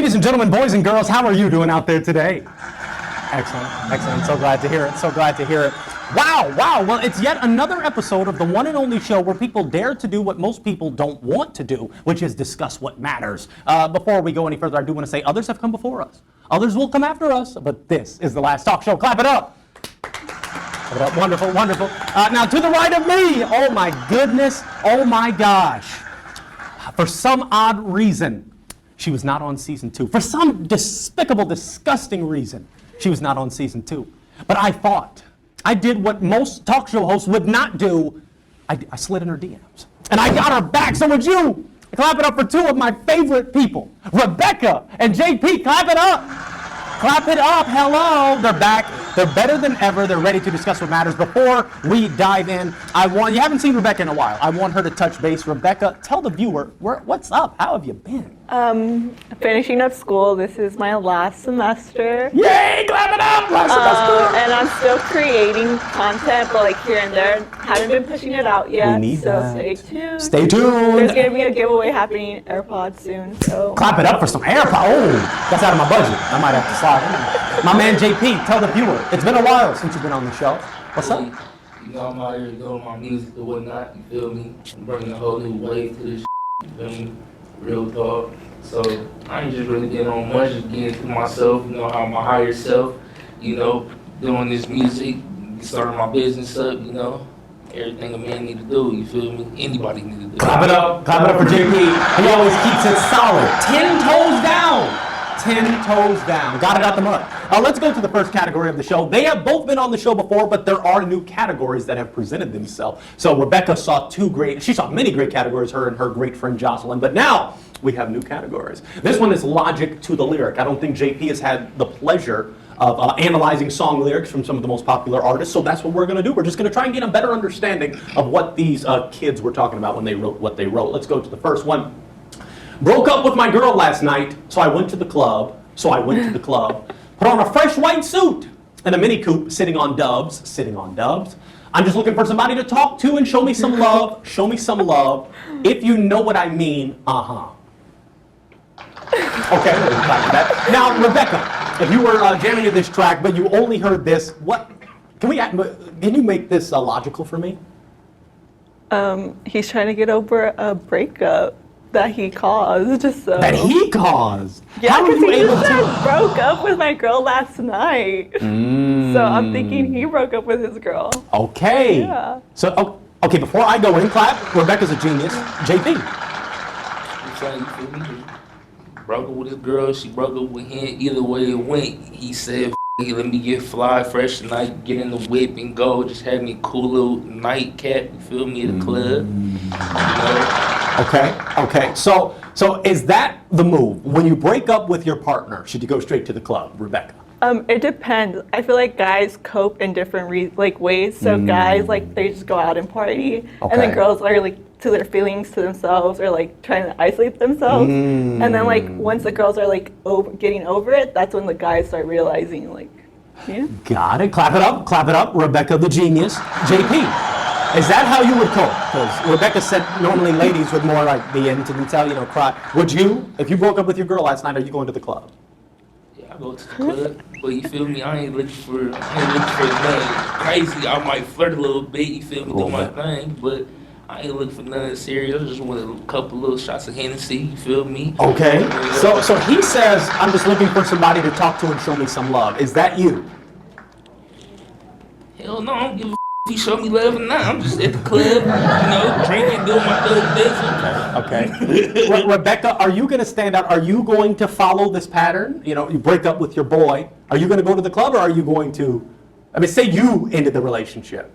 Ladies and gentlemen, boys and girls, how are you doing out there today? Excellent, excellent. So glad to hear it. So glad to hear it. Wow, wow. Well, it's yet another episode of the one and only show where people dare to do what most people don't want to do, which is discuss what matters. Before we go any further, I do want to say others have come before us. Others will come after us, but this is the last talk show. Clap it up. Clap it up. Wonderful, wonderful. Now, to the right of me, oh my goodness, oh my gosh. For some odd reason, she was not on season 2. For some despicable, disgusting reason, she was not on season 2. But I fought. I did what most talk show hosts would not do. I slid in her DMs. And I got her back. So would you clap it up for two of my favorite people, Rebeca and JP. Clap it up. Clap it up. Hello. They're back. They're better than ever. They're ready to discuss what matters. Before we dive in, you haven't seen Rebeca in a while. I want her to touch base. Rebeca, tell the viewer, what's up? How have you been? Finishing up school. This is my last semester. Yay! Clap it up! Last semester. And I'm still creating content, but like here and there. Haven't been pushing it out yet. We need so that. Stay tuned. Stay tuned. There's gonna be a giveaway happening AirPods soon. So clap it up for some AirPods. Oh, that's out of my budget. I might have to slide in. My man JP, tell the viewer. It's been a while since you've been on the show. What's up? You know, I'm out here doing my music and whatnot, you feel me? I'm bringing a whole new wave to this you feel me? Real talk. So I ain't just really getting on much, just getting to myself, you know, how my higher self, you know, doing this music, starting my business up, you know. Everything a man need to do, you feel me? Anybody need to do. Clap it up for JP. He always keeps it solid. 10 toes down. 10 toes down. Got it out the mud. Let's go to the first category of the show. They have both been on the show before, but there are new categories that have presented themselves. So Rebeca saw she saw many great categories, her and her great friend Jocelyn, but now we have new categories. This one is logic to the lyric. I don't think JP has had the pleasure of analyzing song lyrics from some of the most popular artists, so that's what we're going to do. We're just going to try and get a better understanding of what these kids were talking about when they wrote what they wrote. Let's go to the first one. Broke up with my girl last night, so I went to the club. Put on a fresh white suit and a Mini Coupe, sitting on dubs. I'm just looking for somebody to talk to and show me some love. Show me some love. If you know what I mean, Okay, we'll clap for that. Now, Rebeca, if you were jamming to this track, but you only heard this, can you make this logical for me? he's trying to get over a breakup that he caused. So. That he caused? Yeah, because he just broke up with my girl last night. So I'm thinking he broke up with his girl. Okay. Yeah. So, okay, before I go in, clap, Rebeca's a genius. JP. Broke up with his girl, she broke up with him. Either way it went, he said, let me get fly fresh tonight, get in the whip and go. Just have me a cool little nightcap, you feel me, at the club. You know? Okay. So is that the move? When you break up with your partner, should you go straight to the club, Rebeca? It depends. I feel like guys cope in different ways. So guys, they just go out and party, and then girls are to their feelings to themselves, or trying to isolate themselves. And then once the girls are getting over it, that's when the guys start realizing yeah. Got it. Clap it up. Rebeca the genius. JP. Is that how you would cope? Because Rebeca said normally ladies would more be into themselves, cry. Would you, if you broke up with your girl last night, are you going to the club? Yeah, I go to the club, but you feel me? I ain't looking for nothing crazy. I might flirt a little bit, you feel me, do my thing, but I ain't looking for nothing serious. I just want a couple little shots of Hennessy, you feel me? Okay. So he says, I'm just looking for somebody to talk to and show me some love. Is that you? Hell no, I don't give a if he show me love or not. I'm just at the club, drinking, doing my thug business. Okay. Rebeca, are you going to stand out? Are you going to follow this pattern? You break up with your boy. Are you going to go to the club, or are you going to, say you ended the relationship.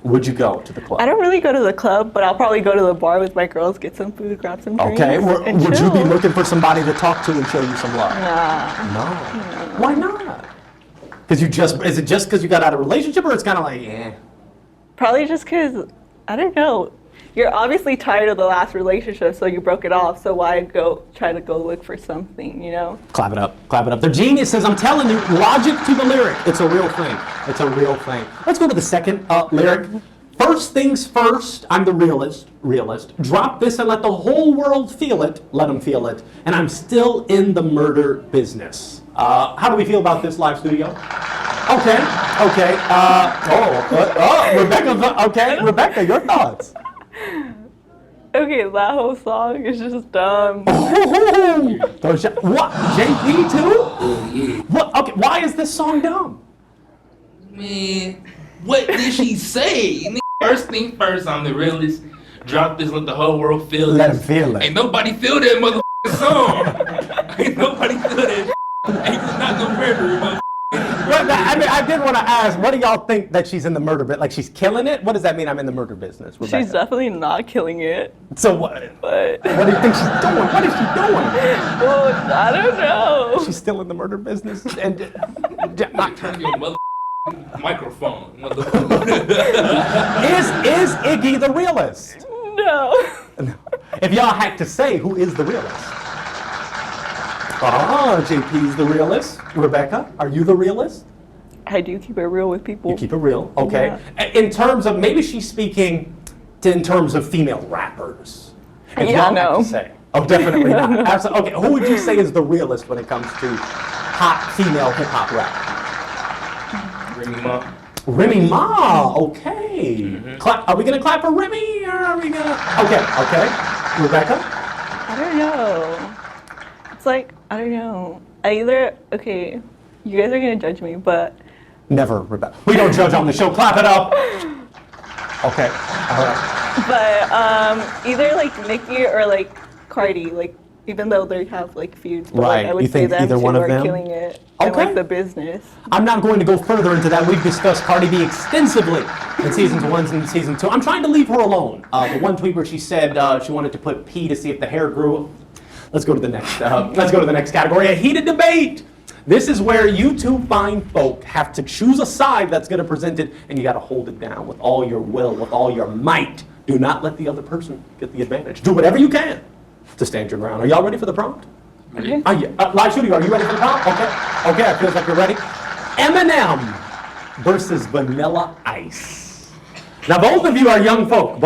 Would you go to the club? I don't really go to the club, but I'll probably go to the bar with my girls, get some food, grab some drinks. Okay. Would you be looking for somebody to talk to and show you some love? Nah. No. Why not? Is it just because you got out of a relationship, or it's kind of yeah? Probably just because, I don't know. You're obviously tired of the last relationship, so you broke it off. So why try to go look for something, Clap it up. They're geniuses. I'm telling you, logic to the lyric. It's a real thing. Let's go to the second lyric. First things first, I'm the realist. Drop this and let the whole world feel it. Let them feel it. And I'm still in the murder business. How do we feel about this live studio? Okay. Rebecca. Okay, Rebecca, your thoughts? Okay, that whole song is just dumb. What? JP too? Oh, yeah. What? Okay, why is this song dumb? Man, what did she say? Nigga, first thing first, I'm the realest. Drop this, let the whole world feel Let this. him feel it. Ain't nobody feel that motherfucking song. Ain't nobody feel that. Ain't not no murder, motherfucker. Well, I mean, I did want to ask, what do y'all think that she's in the murder bit? Like she's killing it? What does that mean? I'm in the murder business. Rebecca? She's definitely not killing it. So what? But What do you think she's doing? What is she doing? well, I don't know. She's still in the murder business. And Turn your microphone, motherfucker. is Iggy the realist? No. If y'all had to say, who is the realist? JP's the realist. Rebecca, are you the realist? I do keep it real with people. You keep it real, okay. In terms of, maybe she's speaking in terms of female rappers. If Yeah, y'all had no. to say. Oh, definitely not. Absolutely. Okay, who would you say is the realist when it comes to hot female hip hop rap? Remy Ma. Remy Ma, okay. Clap, are we gonna clap for Remy, or are we gonna? Okay. Rebecca? I don't know. It's like, I don't know. Okay, you guys are gonna judge me, but Never, Rebecca. We don't judge on the show. Clap it up. Okay. All right. but either like Nicki or like Cardi, like even though they have like feuds, but Right. like, I would You say think them either two one of are them? killing it in Okay. like the business. I'm not going to go further into that. We've discussed Cardi B extensively in seasons 1 and season 2. I'm trying to leave her alone. The one tweet where she said she wanted to put P to see if the hair grew. Let's go to the next. Let's go to the next category. A heated debate. This is where you two fine folk have to choose a side that's going to present it, and you got to hold it down with all your will, with all your might. Do not let the other person get the advantage. Do whatever you can to stand your ground. Are y'all ready for the prompt? Okay. Live shooting, are you ready for the prompt? Okay, it feels like you're ready. Eminem versus Vanilla Ice. Now, both of you are young folk.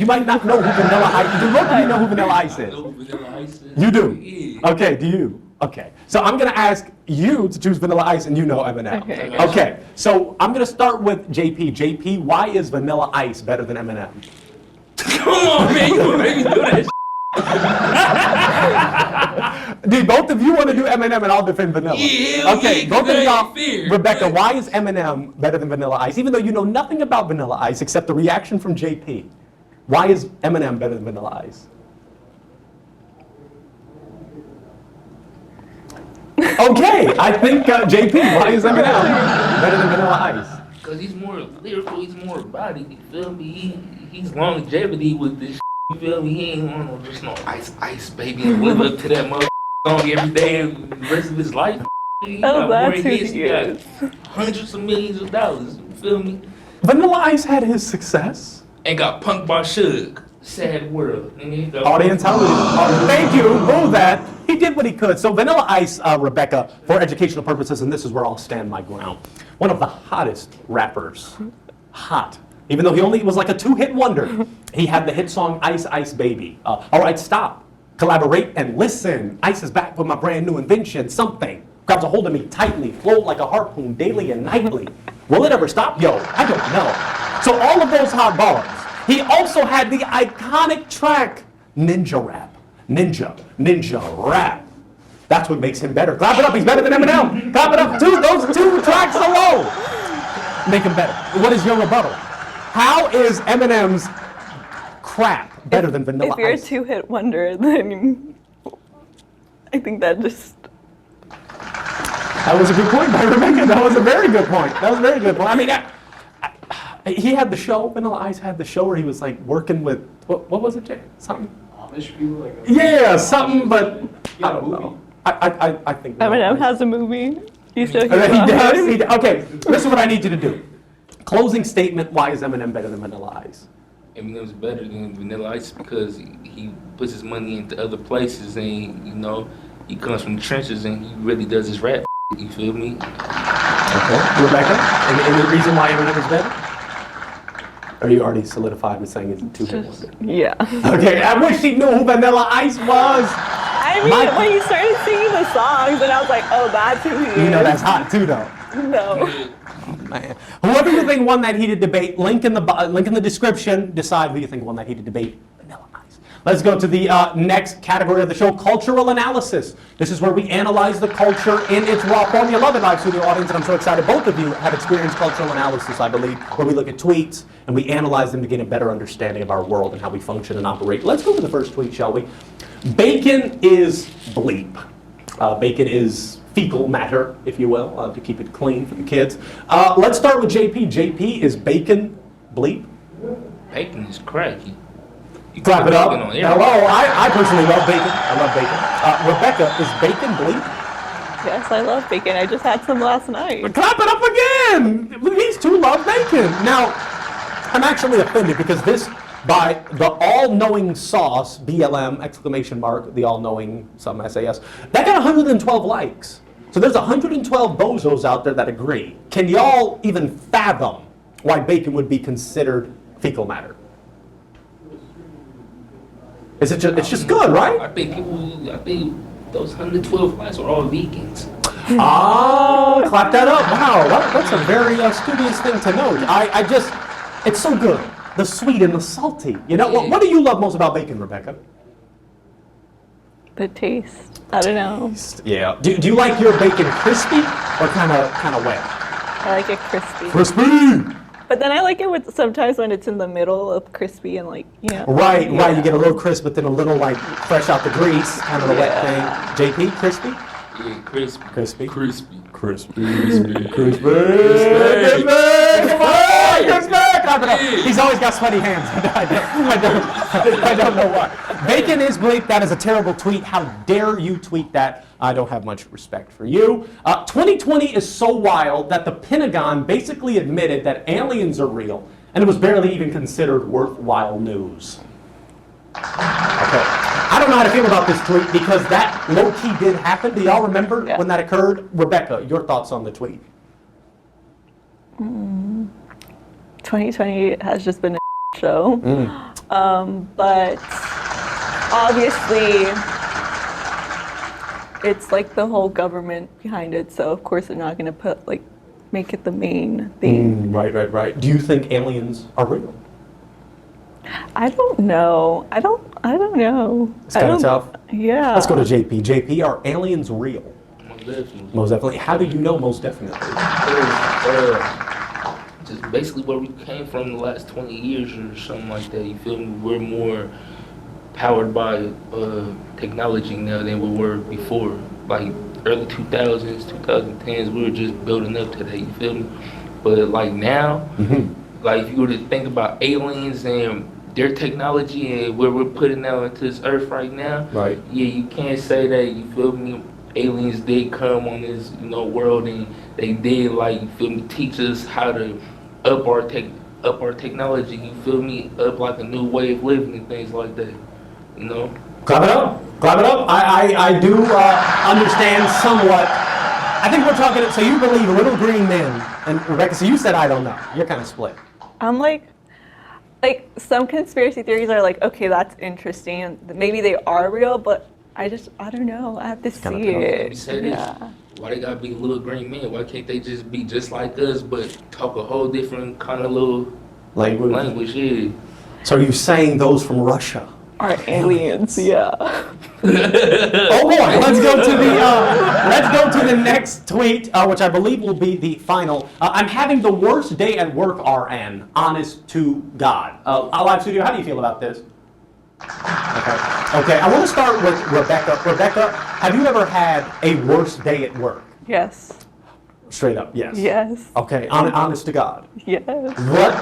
You might not know who Vanilla Ice is. Do both of you know who Vanilla Ice I is? know who Vanilla Ice is. You do? Yeah. Okay, do you? Okay. So I'm going to ask you to choose Vanilla Ice, and you know Eminem. Okay. Okay, so I'm going to start with JP. JP, why is Vanilla Ice better than Eminem? Come on, man. You gonna make me do that shit. Do both of you want to do Eminem and I'll defend Vanilla? Yeah, Okay, yeah, both of 'cause that y'all. ain't fair. Rebecca, why is Eminem better than Vanilla Ice? Even though you know nothing about Vanilla Ice except the reaction from JP. Why is Eminem better than Vanilla Ice? Okay, I think JP, why is Eminem better than Vanilla Ice? Cause he's more lyrical, he's more body, you feel me? He's longevity with this shit, you feel me? He ain't want no just no ice, baby, and live up to that mother song every day and the rest of his life. He got that's more who hits, he he got is. hundreds of millions of dollars, you feel me? Vanilla Ice had his success. And got punked by Suge. Sad world. Nigga. Audience, how thank you. Move that. He did what he could. So Vanilla Ice, Rebecca, for educational purposes, and this is where I'll stand my ground. One of the hottest rappers. Hot. Even though he only was like a 2-hit wonder. He had the hit song Ice Ice Baby. All right, stop. Collaborate and listen. Ice is back with my brand new invention. Something grabs a hold of me tightly. Float like a harpoon daily and nightly. Will it ever stop? Yo, I don't know. So all of those hot bars. He also had the iconic track, Ninja Rap. Ninja Rap. That's what makes him better. Clap it up, he's better than Eminem. Clap it up, those two tracks alone make him better. What is your rebuttal? How is Eminem's crap better than Vanilla If you're a Ice? 2-hit wonder, then I think that just. That was a good point by Rebecca. That was a very good point. I mean, he had the show, Vanilla Ice had the show where he was like working with, what was it, Jay? Something? Amish people like Yeah, something, but I don't know. I think Eminem has a movie. You still He hear about does. it? He does. Okay, this is what I need you to do. Closing statement, why is Eminem better than Vanilla Ice? Eminem's better than Vanilla Ice because he puts his money into other places and, you know, he comes from the trenches and he really does his rap. You feel me? Okay. Rebecca, any reason why Eminem is better? Or you already solidified with saying it's a two-hit Just, wonder? yeah. Okay, I wish he knew who Vanilla Ice was. I mean, when you started singing the songs, and I was like, oh, that's who he is. You know that's hot too, though. No. Man. Whoever you think won that heated debate, link in the description. Decide who you think won that heated debate. Vanilla Ice. Let's go to the next category of the show, cultural analysis. This is where we analyze the culture in its raw form. You love it, live studio audience, and I'm so excited. Both of you have experienced cultural analysis, I believe, where we look at tweets and we analyze them to get a better understanding of our world and how we function and operate. Let's go to the first tweet, shall we? Bacon is bleep. Bacon is fecal matter, if you will, to keep it clean for the kids. Let's start with JP. JP, is bacon bleep? Bacon is cracky. You Clap put it up. bacon on Hello, everything. I personally love bacon. I love bacon. Rebecca, is bacon bleep? Yes, I love bacon. I just had some last night. Clap it up again! These two love bacon. Now, I'm actually offended because this, by the all-knowing sauce, BLM, exclamation mark, the all-knowing, some SAS, that got 112 likes. So there's 112 bozos out there that agree. Can y'all even fathom why bacon would be considered fecal matter? Is it just, it's just good, right? I think those 112 likes are all vegans. Oh, clap that up. Wow, that's a very studious thing to know. I just, it's so good. The sweet and the salty. You know, what do you love most about bacon, Rebecca? The taste. I don't know. Yeah. Do you like your bacon crispy or kind of wet? I like it crispy. Crispy! But then I like it with sometimes when it's in the middle of crispy and like, you know. Right. Yeah. You get a little crisp, but then a little like fresh out the grease, kind of a wet thing. JP, crispy? Yeah, crispy. Crispy? Crispy. Crispy. Crispy. Crispy. Come on, crispy! Clap it up. He's always got sweaty hands. I don't know why. Bacon is bleep. That is a terrible tweet. How dare you tweet that? I don't have much respect for you. 2020 is so wild that the Pentagon basically admitted that aliens are real, and it was barely even considered worthwhile news. Okay. I don't know how to feel about this tweet because that low-key did happen. Do y'all remember when that occurred? Rebecca, your thoughts on the tweet? 2020 has just been a show. But obviously, it's like the whole government behind it, so of course they're not going to make it the main thing. Right. Do you think aliens are real? I don't know. I don't know. It's kind of tough. Yeah. Let's go to JP. JP, are aliens real? Most definitely. Most definitely. How do you know most definitely? Just basically where we came from the last 20 years or something like that. You feel me? We're more powered by technology now than we were before. Like early 2000s, 2010s, we were just building up to that. You feel me? But like now, like if you were to think about aliens and their technology and where we're putting out into this earth right now, right? Yeah, you can't say that. You feel me? Aliens did come on this, world, and they did like, you feel me, teach us how to up our technology. You feel me? Up like a new way of living and things like that. Clap it up. Clap it up. I do understand somewhat. I think we're talking. So you believe little green men, and Rebecca. So you said I don't know. You're kind of split. I'm like some conspiracy theories are like, okay, that's interesting. Maybe they are real, but I don't know. I have to see it. Say this. Why they gotta be little green men? Why can't they just be just like us, but talk a whole different kind of little language? Yeah. So are you saying those from Russia are aliens? Yeah. Oh boy, let's go to the next tweet, which I believe will be the final. I'm having the worst day at work, RN. Honest to God. Live studio, how do you feel about this? Okay. I want to start with Rebecca. Rebecca, have you ever had a worst day at work? Yes. Straight up, yes. Yes. Okay, honest to God. Yes. What?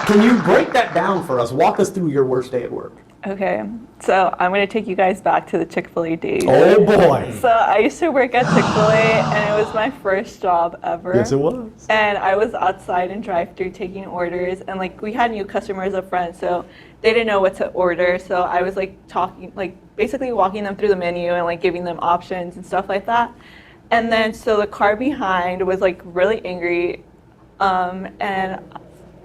Can you break that down for us? Walk us through your worst day at work. Okay, so I'm going to take you guys back to the Chick-fil-A days. Oh boy. So I used to work at Chick-fil-A, and it was my first job ever. Yes, it was. And I was outside in drive-thru taking orders, and we had new customers up front, so they didn't know what to order. So I was basically walking them through the menu and giving them options and stuff like that. And then so the car behind was really angry, and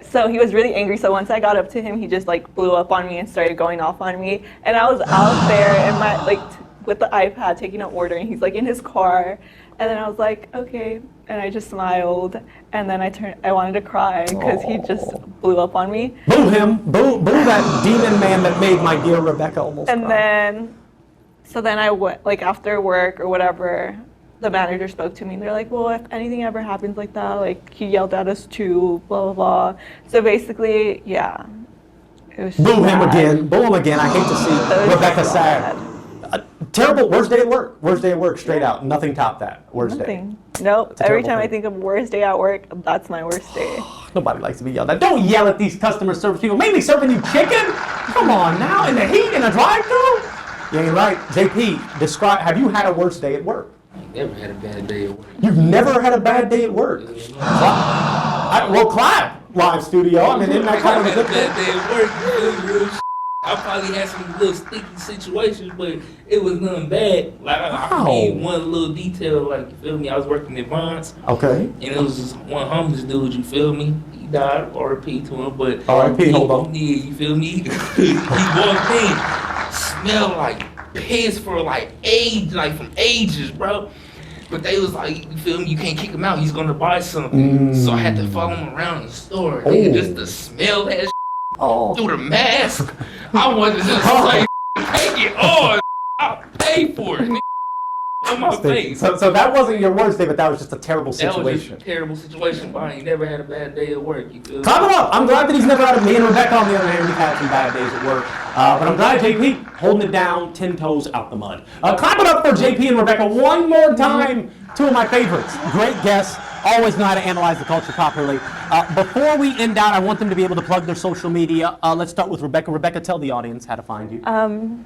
so he was really angry. So once I got up to him, he just like blew up on me and started going off on me. And I was out there in my with the iPad taking an order, and he's like in his car. And then I was like, okay. And I just smiled. And then I wanted to cry because he just blew up on me. Boo him. Boo that demon man that made my dear Rebecca almost cry. So then I went, like after work or whatever, the manager spoke to me. And they're like, well, if anything ever happens like that, like he yelled at us too, blah, blah, blah. So basically, yeah. It was Boo him sad. again. Boo him again. I hate to see Rebecca sad. Terrible. Worst day at work. Worst day at work. Straight out. Nothing topped that. Worst day. Nope. It's a Every terrible time I thing. think of worst day at work, that's my worst day. Nobody likes to be yelled at. Don't yell at these customer service people. Mainly serving you chicken? Come on now. In the heat in a drive-thru? You ain't right. JP, describe. Have you had a worst day at work? Never had a bad day at work. You've never had a bad day at work? Well, clap, live studio. I mean, isn't that kind of a I good had a thing? bad day at work. You feel me? Real shit. I probably had some little sticky situations, but it was nothing bad. Like I need one little detail, like you feel me? I was working at Bonds. Okay. And it was just one homeless dude, you feel me? He died, R.I.P. to him, but R.I.P., hold on. Yeah, you feel me? He walked in, smelled like piss for like from ages, bro. But they was like, you feel me? You can't kick him out. He's gonna buy something. So I had to follow him around the store. Nigga, just to smell that through the mask. I wanted to just say, take it on. I'll pay for it. On my face. So that wasn't your worst day, but that was just a terrible situation. That was just a terrible situation, but I ain't never had a bad day at work. You feel me? Clap it up. I'm glad that he's never had a. Me and Rebecca, on the other hand, we've had some bad days at work. But I'm glad JP holding it down, 10 toes out the mud. Clap it up for JP and Rebecca one more time. Two of my favorites. Great guests. Always know how to analyze the culture properly. Before we end out, I want them to be able to plug their social media. Let's start with Rebecca. Rebecca, tell the audience how to find you.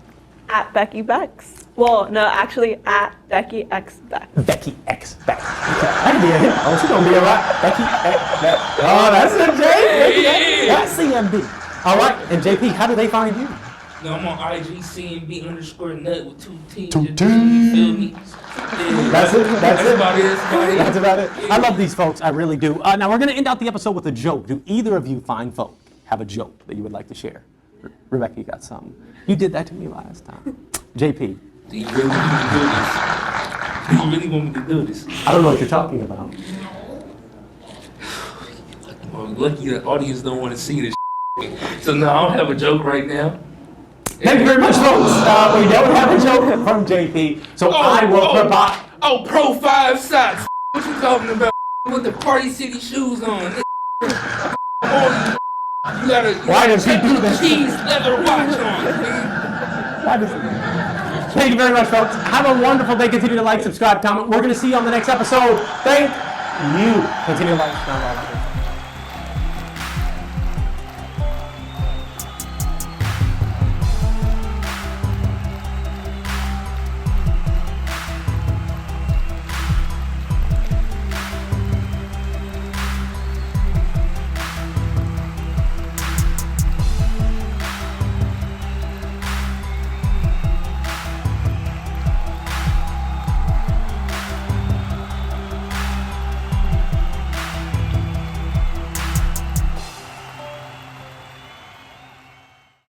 At Becky Bex. Well, no, actually at Becky X Bex. Becky X Bex. That could be a hit. Oh, she's gonna be a right. Becky X Bex. Oh, that's a J. That's CMB. All right, and JP, how do they find you? No, I'm on IG CMB_nut with 2 T's. Two You feel me? Yeah. That's it. That's it. about it. That's about it. I love these folks. I really do. Now we're gonna end out the episode with a joke. Do either of you fine folk have a joke that you would like to share? Rebecca, you got something. You did that to me last time. JP. Do you really want me to do this? Do you really want me to do this? I don't know what you're talking about. Well, lucky the audience don't want to see this. So no, I don't have a joke right now. Thank you very much, folks. We don't have a joke from JP, so I will provide. Oh, Pro 5 socks. What you talking about? With the Party City shoes on. You gotta. Why does he do that? Cheese leather watch on. Why does he? Thank you very much, folks. Have a wonderful day. Continue to like, subscribe, comment. We're going to see you on the next episode. Thank you. Continue to like, subscribe.